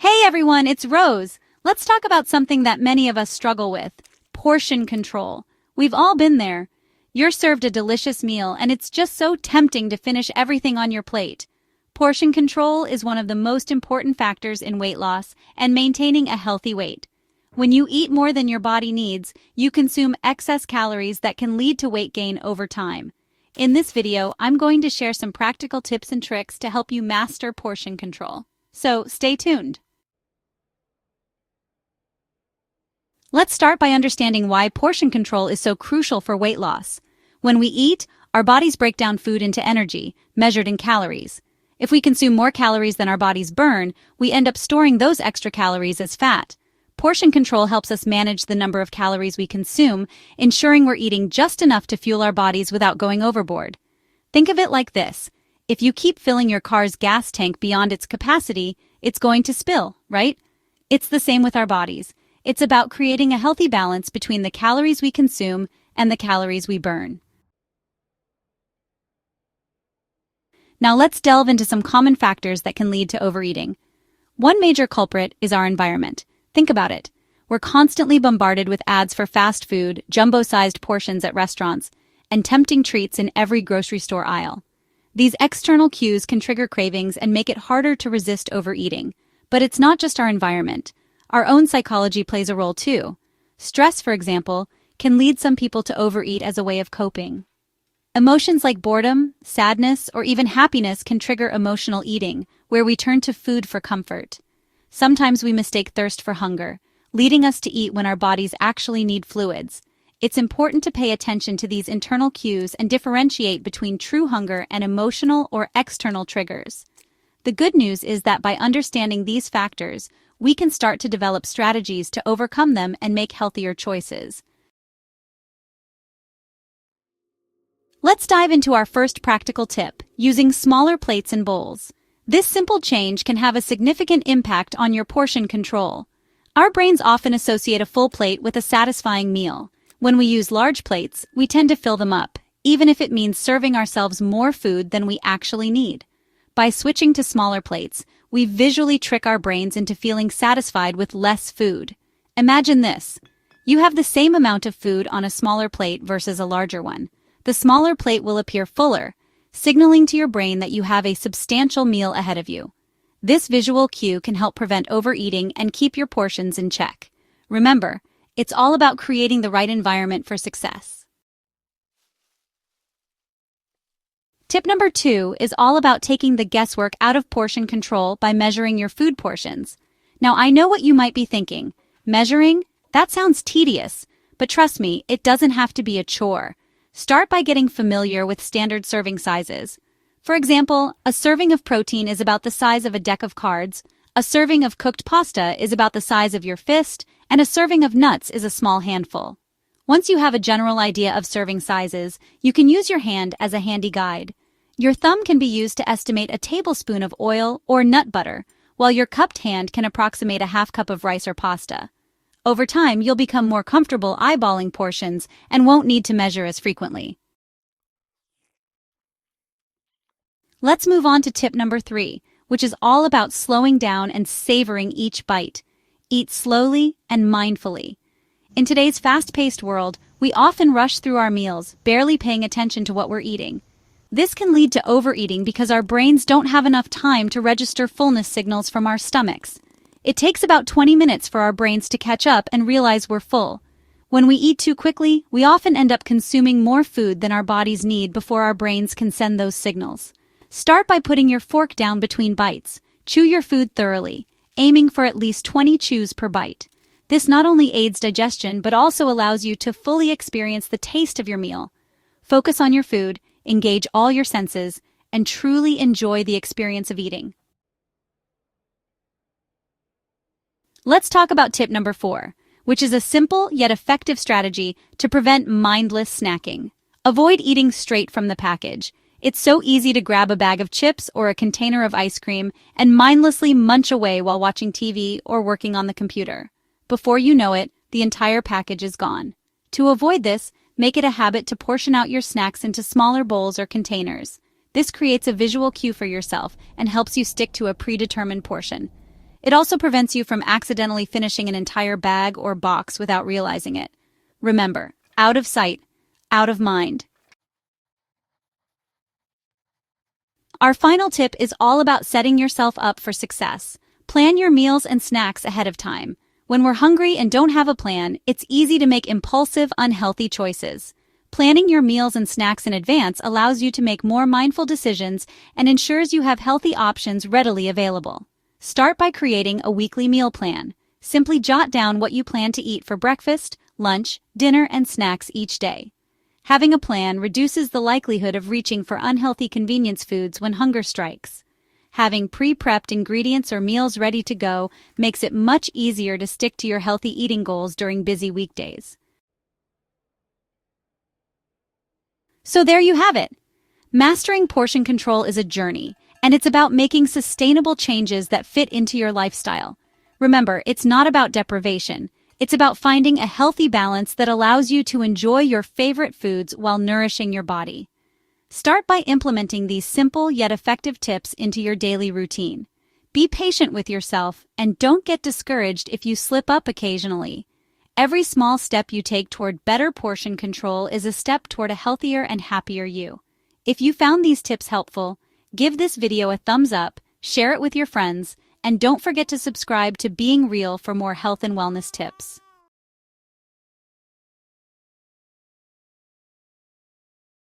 Hey everyone, it's Rose. Let's talk about something that many of us struggle with, portion control. We've all been there. You're served a delicious meal and it's just so tempting to finish everything on your plate. Portion control is one of the most important factors in weight loss and maintaining a healthy weight. When you eat more than your body needs, you consume excess calories that can lead to weight gain over time. In this video, I'm going to share some practical tips and tricks to help you master portion control. So stay tuned. Let's start by understanding why portion control is so crucial for weight loss. When we eat, our bodies break down food into energy, measured in calories. If we consume more calories than our bodies burn, we end up storing those extra calories as fat. Portion control helps us manage the number of calories we consume, ensuring we're eating just enough to fuel our bodies without going overboard. Think of it like this. If you keep filling your car's gas tank beyond its capacity, it's going to spill, right? It's the same with our bodies. It's about creating a healthy balance between the calories we consume and the calories we burn. Now let's delve into some common factors that can lead to overeating. One major culprit is our environment. Think about it. We're constantly bombarded with ads for fast food, jumbo-sized portions at restaurants, and tempting treats in every grocery store aisle. These external cues can trigger cravings and make it harder to resist overeating. But it's not just our environment. Our own psychology plays a role too. Stress, for example, can lead some people to overeat as a way of coping. Emotions like boredom, sadness, or even happiness can trigger emotional eating, where we turn to food for comfort. Sometimes we mistake thirst for hunger, leading us to eat when our bodies actually need fluids. It's important to pay attention to these internal cues and differentiate between true hunger and emotional or external triggers. The good news is that by understanding these factors, we can start to develop strategies to overcome them and make healthier choices. Let's dive into our first practical tip, using smaller plates and bowls. This simple change can have a significant impact on your portion control. Our brains often associate a full plate with a satisfying meal. When we use large plates, we tend to fill them up, even if it means serving ourselves more food than we actually need. By switching to smaller plates, we visually trick our brains into feeling satisfied with less food. Imagine this. You have the same amount of food on a smaller plate versus a larger one. The smaller plate will appear fuller, signaling to your brain that you have a substantial meal ahead of you. This visual cue can help prevent overeating and keep your portions in check. Remember, it's all about creating the right environment for success. Tip number 2 is all about taking the guesswork out of portion control by measuring your food portions. Now, I know what you might be thinking. Measuring? That sounds tedious. But trust me, it doesn't have to be a chore. Start by getting familiar with standard serving sizes. For example, a serving of protein is about the size of a deck of cards, a serving of cooked pasta is about the size of your fist, and a serving of nuts is a small handful. Once you have a general idea of serving sizes, you can use your hand as a handy guide. Your thumb can be used to estimate a tablespoon of oil or nut butter, while your cupped hand can approximate a half cup of rice or pasta. Over time, you'll become more comfortable eyeballing portions and won't need to measure as frequently. Let's move on to tip number 3, which is all about slowing down and savoring each bite. Eat slowly and mindfully. In today's fast-paced world, we often rush through our meals, barely paying attention to what we're eating. This can lead to overeating because our brains don't have enough time to register fullness signals from our stomachs. It takes about 20 minutes for our brains to catch up and realize we're full. When we eat too quickly, we often end up consuming more food than our bodies need before our brains can send those signals. Start by putting your fork down between bites. Chew your food thoroughly, aiming for at least 20 chews per bite. This not only aids digestion but also allows you to fully experience the taste of your meal. Focus on your food, engage all your senses, and truly enjoy the experience of eating. Let's talk about tip number 4, which is a simple yet effective strategy to prevent mindless snacking. Avoid eating straight from the package. It's so easy to grab a bag of chips or a container of ice cream and mindlessly munch away while watching TV or working on the computer. Before you know it, the entire package is gone. To avoid this, make it a habit to portion out your snacks into smaller bowls or containers. This creates a visual cue for yourself and helps you stick to a predetermined portion. It also prevents you from accidentally finishing an entire bag or box without realizing it. Remember, out of sight, out of mind. Our final tip is all about setting yourself up for success. Plan your meals and snacks ahead of time. When we're hungry and don't have a plan, it's easy to make impulsive, unhealthy choices. Planning your meals and snacks in advance allows you to make more mindful decisions and ensures you have healthy options readily available. Start by creating a weekly meal plan. Simply jot down what you plan to eat for breakfast, lunch, dinner, and snacks each day. Having a plan reduces the likelihood of reaching for unhealthy convenience foods when hunger strikes. Having pre-prepped ingredients or meals ready to go makes it much easier to stick to your healthy eating goals during busy weekdays. So there you have it. Mastering portion control is a journey, and it's about making sustainable changes that fit into your lifestyle. Remember, it's not about deprivation. It's about finding a healthy balance that allows you to enjoy your favorite foods while nourishing your body. Start by implementing these simple yet effective tips into your daily routine. Be patient with yourself and don't get discouraged if you slip up occasionally. Every small step you take toward better portion control is a step toward a healthier and happier you. If you found these tips helpful, give this video a thumbs up, share it with your friends, and don't forget to subscribe to Being Real for more health and wellness tips.